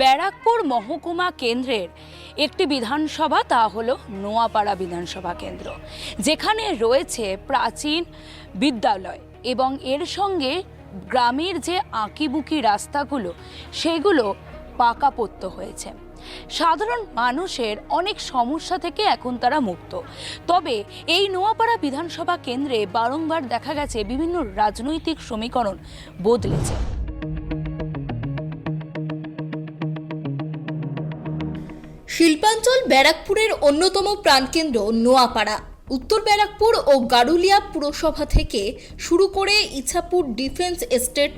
ব্যারাকপুর মহকুমা কেন্দ্রের একটি বিধানসভা, তা হলো নোয়াপাড়া বিধানসভা কেন্দ্র, যেখানে রয়েছে প্রাচীন বিদ্যালয় এবং এর সঙ্গে গ্রামের যে আঁকিবুকি রাস্তাগুলো সেগুলো পাকাপোক্ত হয়েছে। সাধারণ মানুষের অনেক সমস্যা থেকে এখন তারা মুক্ত। তবে এই নোয়াপাড়া বিধানসভা কেন্দ্রে বারংবার দেখা গেছে বিভিন্ন রাজনৈতিক সমীকরণ বদলেছে। শিল্পাঞ্চল ব্যারাকপুরের অন্যতম প্রাণকেন্দ্র নোয়াপাড়া। উত্তর ব্যারাকপুর ও গারুলিয়া পুরসভা থেকে শুরু করে ইছাপুর ডিফেন্স এস্টেট,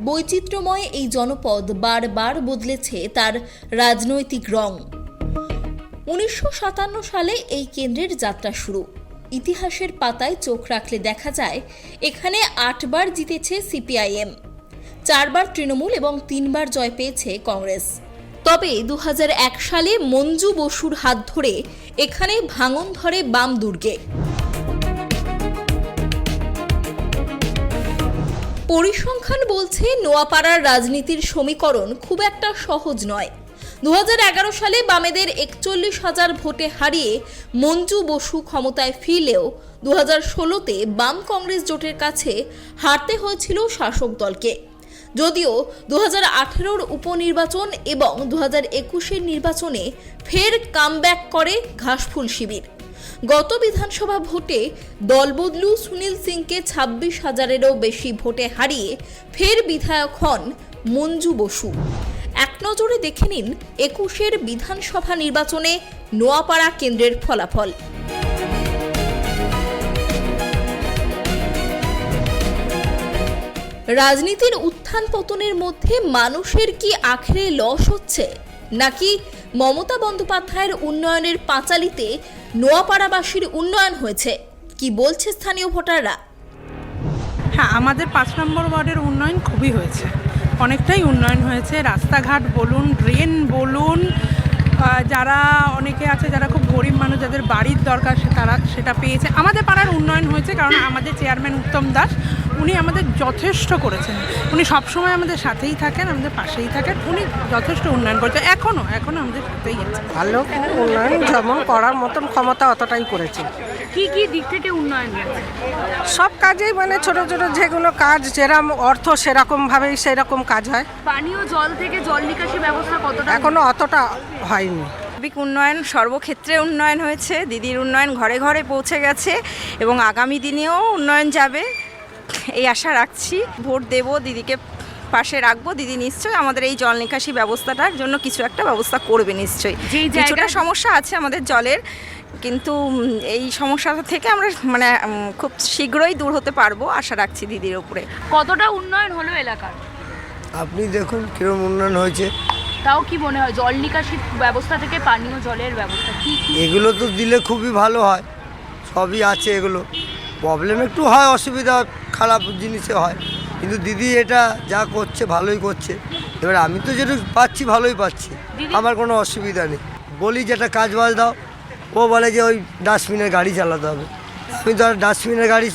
বৈচিত্র্যময় এই জনপদ বারবার বদলেছে তার রাজনৈতিক রং। 1957 সালে এই কেন্দ্রের যাত্রা শুরু। ইতিহাসের পাতায় চোখ রাখলে দেখা যায় এখানে 8 বার জিতেছে সিপিআইএম, 4 বার তৃণমূল এবং 3 বার জয় পেয়েছে কংগ্রেস। তবে 2001 সালে মঞ্জু বসুর হাত ধরে এখানে ভাঙন ধরে বাম দুর্গে। পরিসংখ্যান বলছে নোয়াপাড়ার রাজনীতির সমীকরণ খুব একটা সহজ নয়। 2011 সালে বামেদের 41,000 ভোটে হারিয়ে মঞ্জু বসু ক্ষমতায় ফিরলেও 2016-তে বাম কংগ্রেস জোটের কাছে হারতে হয়েছিল শাসক দলকে। যদিও 2018-র উপনির্বাচন এবং 2021-এর নির্বাচনে ফের কামব্যাক করে ঘাসফুল শিবির। গত বিধানসভা ভোটে দলবদলু সুনীল সিংকে 26,000-এরও বেশি ভোটে হারিয়ে ফের বিধায়ক হন মঞ্জু বসু। এক নজরে দেখে নিন 21-এর বিধানসভা নির্বাচনে নোয়াপাড়া কেন্দ্রের ফলাফল। রাজনীতির উত্থান পতনের মধ্যে মানুষের কি আখেরে লস হচ্ছে, নাকি মমতা বন্দ্যোপাধ্যায়ের উন্নয়নের পাঁচালিতে নোয়াপাড়াবাসীর উন্নয়ন হয়েছে? কি বলছে স্থানীয় ভোটাররা? হ্যাঁ, আমাদের 5 নম্বর ওয়ার্ডের উন্নয়ন খুবই হয়েছে, অনেকটাই উন্নয়ন হয়েছে। রাস্তাঘাট বলুন, ড্রেন বলুন, যারা অনেকে আছে যারা খুব গরিব মানুষ, যাদের বাড়ির দরকার তারা সেটা পেয়েছে। আমাদের পাড়ার উন্নয়ন হয়েছে, কারণ আমাদের চেয়ারম্যান উত্তম দাস উনি আমাদের যথেষ্ট করেছেন। উনি সবসময় আমাদের সাথেই থাকেন, আমাদের পাশেই থাকেন। উনি যথেষ্ট উন্নয়ন করেছেন, এখনও আমাদের সাথেই আছে। ভালো উন্নয়ন যেমন করার মতন ক্ষমতা অতটাই করেছে। কি কি দিক থেকে উন্নয়ন হয়েছে? সব কাজেই মানে ছোট ছোট যেগুলো কাজ, যেরকম অর্থ সেরকমভাবেই সেরকম কাজ হয়। পানীয় জল থেকে জল নিকাশি ব্যবস্থা কতটা? এখনো অতটা হয়নি। সার্বিক উন্নয়ন, সর্বক্ষেত্রে উন্নয়ন হয়েছে। দিদির উন্নয়ন ঘরে ঘরে পৌঁছে গেছে এবং আগামী দিনেও উন্নয়ন যাবে এই আশা রাখছি। ভোট দেব, দিদিকে পাশে রাখবো। দিদি নিশ্চয়ই আমাদের এই জল নিকাশি ব্যবস্থাটার জন্য কিছু একটা ব্যবস্থা করবে নিশ্চয়ই। কিছুটা সমস্যা আছে আমাদের জলের, কিন্তু এই সমস্যাটা থেকে আমরা মানে খুব শীঘ্রই দূর হতে পারবো আশা রাখছি দিদির উপরে। কতটা উন্নয়ন হলো এলাকার? আপনি দেখুন কিরকম উন্নয়ন হয়েছে। তাও কি মনে হয় জল নিকাশি ব্যবস্থা থেকে পানীয় জলের ব্যবস্থা কি? এগুলো তো দিলে খুবই ভালো হয়, সবই আছে। এগুলো প্রবলেম একটু হয়, অসুবিধা খারাপ জিনিসে হয়, কিন্তু দিদি এটা যা করছে ভালোই করছে। এবার আমি তো যেটা পাচ্ছি ভালোই পাচ্ছি, আমার কোনো অসুবিধা নেই। বলি যেটা কাজ বাজ দাও, ও বলে যে ওই ডাস্টবিনের গাড়ি চালাতে হবে। আমি তো আর ডাস্টবিনের গাড়ি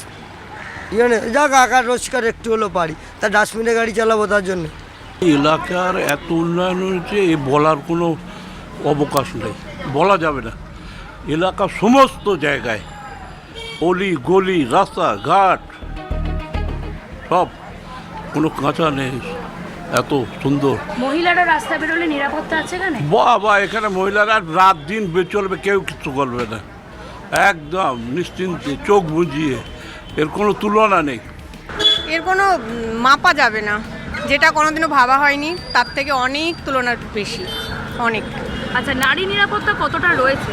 যাক আকার রোজগার একটু হলেও পারি, তা ডাস্টবিনের গাড়ি চালাবো তার জন্য। এলাকার এত উন্নয়ন হয়েছে এ বলার কোনো অবকাশ নেই, বলা যাবে না। এলাকার সমস্ত জায়গায় অলি গলি রাস্তাঘাট সব কোনো কাঁচা নেই, এত সুন্দর। মহিলারা রাস্তা বেরোলে নিরাপত্তা আছে এখানে? বাবা, এখানে মহিলারা রাত দিন চলবে, কেউ কিছু করবে না, একদম নিশ্চিন্তে চোখ বুজিয়ে। এর কোনো তুলনা নেই, এর কোনো মাপা যাবে না। যেটা কোনোদিনও ভাবা হয়নি তার থেকে অনেক তুলনার বেশি, অনেক। আচ্ছা, নারী নিরাপত্তা কতটা রয়েছে?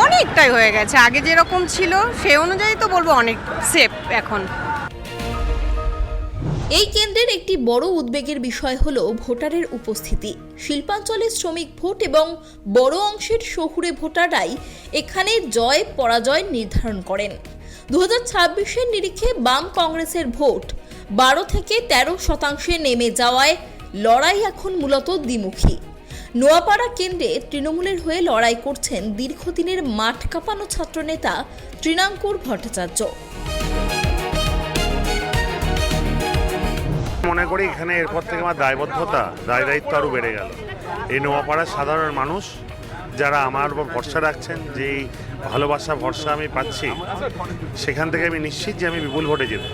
অনেকটাই হয়ে গেছে, আগে যেরকম ছিল সেই অনুযায়ী তো বলবো অনেক সেফ এখন। এই কেন্দ্রের একটি বড় উদ্বেগের বিষয় হল ভোটারের উপস্থিতি। শিল্পাঞ্চলের শ্রমিক ভোট এবং বড় অংশের শহুরে ভোটাররাই এখানে জয় পরাজয় নির্ধারণ করেন। 2026-এর নিরিখে বাম কংগ্রেসের ভোট 12 থেকে 13% নেমে যাওয়ায় লড়াই এখন মূলত দ্বিমুখী। নোয়াপাড়া কেন্দ্রে তৃণমূলের হয়ে লড়াই করছেন দীর্ঘদিনের মাঠ কাঁপানো ছাত্রনেতা তৃণাঙ্কুর ভট্টাচার্য। মনে করি এখানে এরপর থেকে আমার দায় দায়িত্ব আরও বেড়ে গেল। এই নোয়াপাড়ার সাধারণ মানুষ যারা আমার উপর ভরসা রাখছেন, যেই ভালোবাসা ভরসা আমি পাচ্ছি, সেখান থেকে আমি নিশ্চিত যে আমি বিপুল ভোটে জিতব।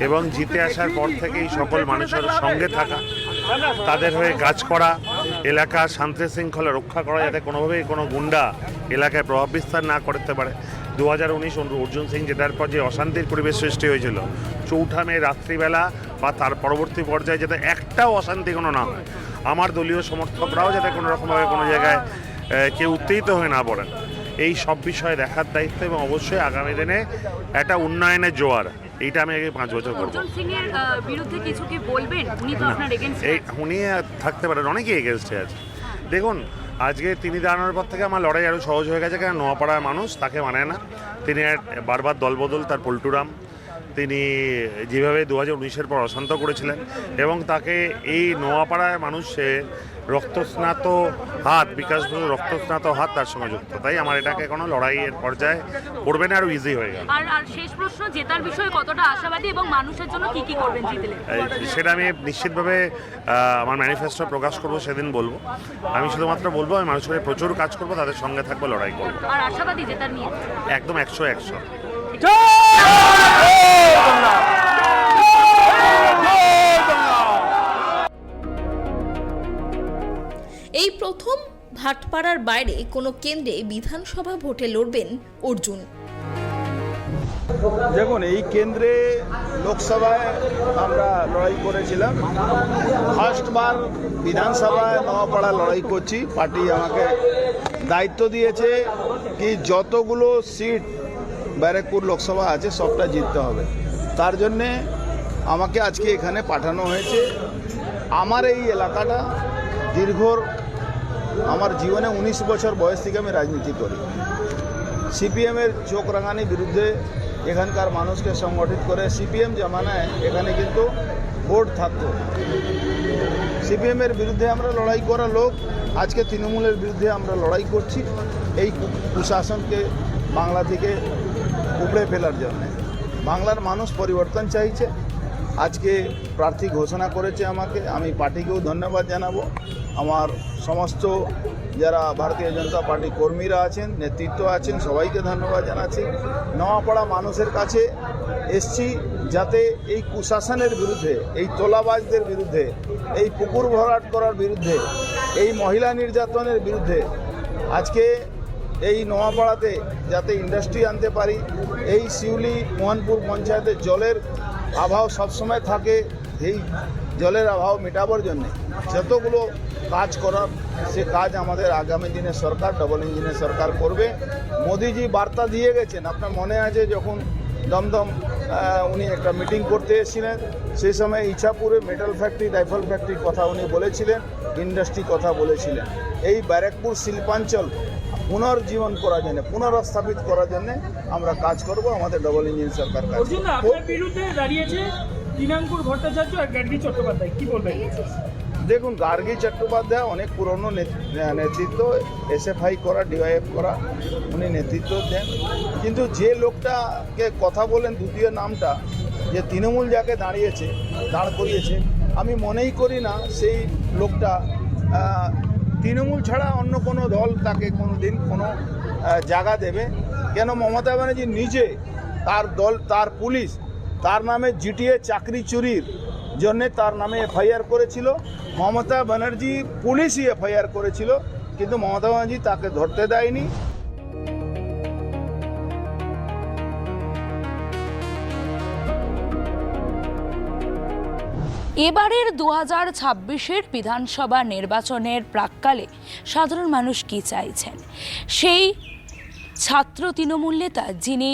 এবং জিতে আসার পর থেকে এই সকল মানুষের সঙ্গে থাকা, তাদের হয়ে কাজ করা, এলাকার শান্তি শৃঙ্খলা রক্ষা করা, যাতে কোনোভাবেই কোনো গুন্ডা এলাকায় প্রভাব বিস্তার না করতে পারে। 2019 অর্জুন সিং জেতার পর যে অশান্তির পরিবেশ সৃষ্টি হয়েছিল, 4 মে রাত্রিবেলা বা তার পরবর্তী পর্যায়ে যাতে একটাও অশান্তি কোনো না হয়, আমার দলীয় সমর্থকরাও যাতে কোনো রকমভাবে কোনো জায়গায় কেউ উত্তেজিত হয়ে না পড়েন, এই সব বিষয়ে দেখার দায়িত্ব। এবং অবশ্যই আগামী দিনে একটা উন্নয়নের জোয়ার, এইটা আমি আগে 5 বছর করবো। এই উনি থাকতে পারেন, অনেকেই এগেনস্টে আছে। দেখুন, আজকে তিনি দাঁড়ানোর পর থেকে আমার লড়াই আরও সহজ হয়ে গেছে, কারণ নোয়াপাড়ার মানুষ তাকে মানে না। তিনি বারবার দলবদল, তার পল্টুরাম, তিনি যেভাবে 2019-এর পর অশান্ত করেছিলেন, এবং তাকে এই নোয়াপাড়ার মানুষের রক্তস্নাত হাত, বিকাশ রক্তস্নাত হাত তার সঙ্গে যুক্ত। তাই আমার এটাকে কোনো লড়াইয়ের পর্যায়ে পড়বে না, আরও ইজি হয়ে গেল। আর শেষ প্রশ্ন, জেতার বিষয়ে কতটা আশাবাদী এবং মানুষের জন্য কি কি করবেন জিতলে? সেটা আমি নিশ্চিতভাবে আমার ম্যানিফেস্টো প্রকাশ করব, সেদিন বলবো। আমি শুধুমাত্র বলবো আমি মানুষের প্রচুর কাজ করব, তাদের সঙ্গে থাকবো, লড়াই করবো। আর আশাবাদী জেতার নিয়ে? একদম 100-100। এই প্রথম ভাটপাড়ার বাইরে কোনো কেন্দ্রে বিধানসভা ভোটে লড়বেন অর্জুন। দেখুন, এই কেন্দ্রে লোকসভায় আমরা লড়াই করেছিলাম, ফার্স্টবার বিধানসভায় নোয়াপাড়া লড়াই করছি। পার্টি আমাকে দায়িত্ব দিয়েছে কি যতগুলো সিট ব্যারাকপুর লোকসভা আছে সবটা জিততে হবে। তার জন্যে আমাকে আজকে এখানে পাঠানো হয়েছে। আমার এই এলাকাটা আমার জীবনে 19 বছর বয়স থেকে আমি রাজনীতি করি। সিপিএমের চোখ রাঙানির বিরুদ্ধে এখানকার মানুষকে সংগঠিত করে, সিপিএম জামানায় এখানে কিন্তু ভোট থাকতো। সিপিএমের বিরুদ্ধে আমরা লড়াই করা লোক, আজকে তৃণমূলের বিরুদ্ধে আমরা লড়াই করছি এই কুশাসনকে বাংলা থেকে উপড়ে ফেলার জন্য। বাংলার মানুষ পরিবর্তন চাইছে, আজকে প্রার্থী ঘোষণা করেছে আমাকে। আমি পার্টিকেও ধন্যবাদ জানাবো, আমার সমস্ত যারা ভারতীয় জনতা পার্টি কর্মীরা আছেন, নেতৃত্ব আছেন, সবাইকে ধন্যবাদ জানাচ্ছি। নোয়াপাড়া মানুষের কাছে এসছি যাতে এই কুশাসনের বিরুদ্ধে, এই তোলাবাজদের বিরুদ্ধে, এই পুকুর ভরাট করার বিরুদ্ধে, এই মহিলা নির্যাতনের বিরুদ্ধে আজকে এই নোয়াপাড়াতে যাতে ইন্ডাস্ট্রি আনতে পারি, এই শিউলি মোহনপুর পঞ্চায়েতের জলের অভাব সবসময় থাকে, এই জলের অভাব মেটাবার জন্যে যতগুলো কাজ করার, সে কাজ আমাদের আগামী দিনে সরকার, ডবল ইঞ্জিনের সরকার করবে। মোদিজি বার্তা দিয়ে গেছেন, আপনার মনে আছে যখন দমদম উনি একটা মিটিং করতে এসেছিলেন, সেই সময় ইছাপুরে মেটাল ফ্যাক্টরি, রাইফেল ফ্যাক্টরির কথা উনি বলেছিলেন, ইন্ডাস্ট্রি কথা বলেছিলেন। এই ব্যারাকপুর শিল্পাঞ্চল পুনর্জীবন করার জন্য, পুনরস্থাপিত করার জন্য আমরা কাজ করব আমাদের ডবল ইঞ্জিন সরকার কাজ। বিরুদ্ধে দাঁড়িয়েছে দিনাঙ্কুর ভট্টাচার্য আর গার্গী চট্টোপাধ্যায়, কি বলবেন? দেখুন, গার্গী চট্টোপাধ্যায় অনেক পুরনো নেতৃত্ব, এসএফআই করা, ডিওয়াইএফ করা, উনি নেতৃত্ব দেন। কিন্তু যে লোকটাকে কথা বলেন, দ্বিতীয় নামটা যে তৃণমূল যাকে দাঁড় করিয়েছে, আমি মনেই করি না সেই লোকটা তৃণমূল ছাড়া অন্য কোনো দল তাকে কোনো দিন কোনো জায়গা দেবে। কেন মমতা ব্যানার্জি নিজে, তার দল, তার পুলিশ তার নামে জিটিএ চাকরি চুরির জন্যে তার নামে এফআইআর করেছিল। মমতা ব্যানার্জি পুলিশই এফআইআর করেছিল, কিন্তু মমতা ব্যানার্জি তাকে ধরতে দেয়নি। এবারের 2026-এর বিধানসভা নির্বাচনের প্রাক্কালে সাধারণ মানুষ কি চাইছেন? সেই ছাত্র তৃণমূল নেতা যিনি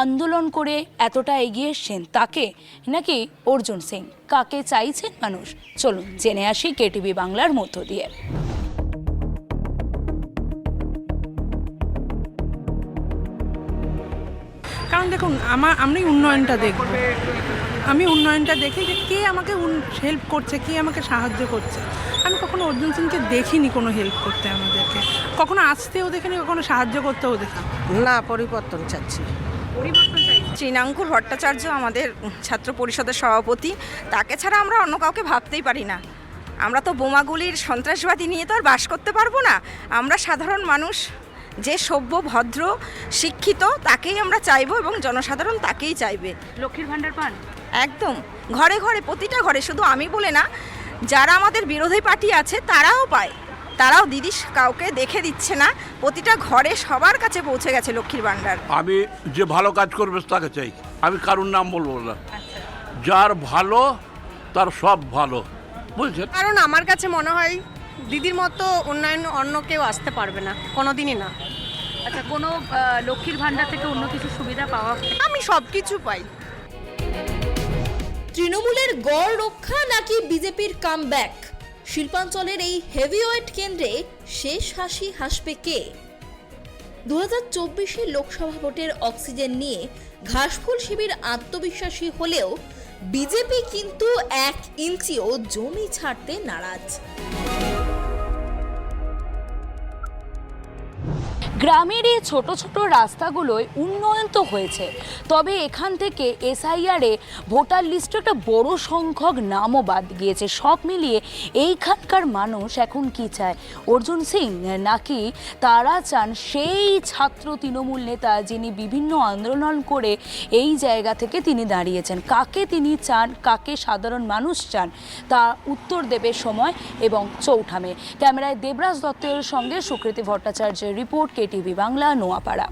আন্দোলন করে এতটা এগিয়ে এসছেন, তাকে নাকি অর্জুন সিং? কাকে চাইছেন মানুষ? চলুন জেনে আসি কেটিভি বাংলার মধ্য দিয়ে। কারণ দেখুন, আমি উন্নয়নটা দেখব, আমি উন্নয়নটা দেখি যে কে আমাকে হেল্প করছে, কে আমাকে সাহায্য করছে। আমি কখনো অর্জুন সিংকে দেখিনি কোনো হেল্প করতে, আমাদেরকে কখনো আসতেও দেখিনি, কখনো সাহায্য করতেও দেখিনি। না, পরিবর্তন চাচ্ছি। পরিবর্তন চাইছে। তৃণাঙ্কুর ভট্টাচার্য আমাদের ছাত্র পরিষদের সভাপতি, তাকে ছাড়া আমরা অন্য কাউকে ভাবতেই পারি না। আমরা তো বোমাগুলির সন্ত্রাসবাদী নিয়ে তো আর বাস করতে পারবো না। আমরা সাধারণ মানুষ, যে সভ্য ভদ্র শিক্ষিত, তাকেই আমরা চাইবো এবং জনসাধারণ তাকেই চাইবে। লক্ষ্মীর ভাণ্ডার পান? একদম ঘরে ঘরে, প্রতিটা ঘরে, শুধু আমি বলে না, যারা আমাদের বিরোধী পার্টি আছে তারাও পায়। তারাও দিদি কাউকে দেখে দিচ্ছে না, প্রতিটা ঘরে সবার কাছে পৌঁছে গেছে লক্ষ্মীর ভাণ্ডার। আমি যে ভালো কাজ করবে তাকে চাই, আমি কারোর নাম বলবো না। যার ভালো তার সব ভালো, বুঝছেন? কারণ আমার কাছে মনে হয় দিদির মতো উন্নয়ন অন্য কেউ আসতে পারবে না, কোনোদিনই না। আচ্ছা, কোনো লক্ষ্মীর ভাণ্ডার থেকে অন্য কিছু সুবিধা পাওয়া? আমি সব কিছু পাই। তৃণমূলের গড় রক্ষা নাকি বিজেপির কামব্যাক? শিল্পাঞ্চলের এই হেভিওয়েট কেন্দ্রে শেষ হাসি হাসবে কে? 2024 লোকসভা ভোটের অক্সিজেন নিয়ে ঘাসফুল শিবির আত্মবিশ্বাসী হলেও বিজেপি কিন্তু 1 ইঞ্চিও জমি ছাড়তে নারাজ। গ্রামের এই ছোট ছোট রাস্তাগুলোয় উন্নয়ন তো হয়েছে, তবে এখান থেকে এসআইআরে ভোটার লিস্টে একটা বড় সংখ্যক নামও বাদ গিয়েছে। সব মিলিয়ে এইখানকার মানুষ এখন কি চায়? অর্জুন সিং, নাকি তারা চান সেই ছাত্র তৃণমূল নেতা যিনি বিভিন্ন আন্দোলন করে এই জায়গা থেকে তিনি দাঁড়িয়েছেন? কাকে তিনি চান, কাকে সাধারণ মানুষ চান, তা উত্তর দেবে সময় এবং চৌঠামে। ক্যামেরায় দেবরাজ দত্তের সঙ্গে সুকৃতি ভট্টাচার্যের রিপোর্ট, কেটিভি বাংলা, নোয়াপাড়া।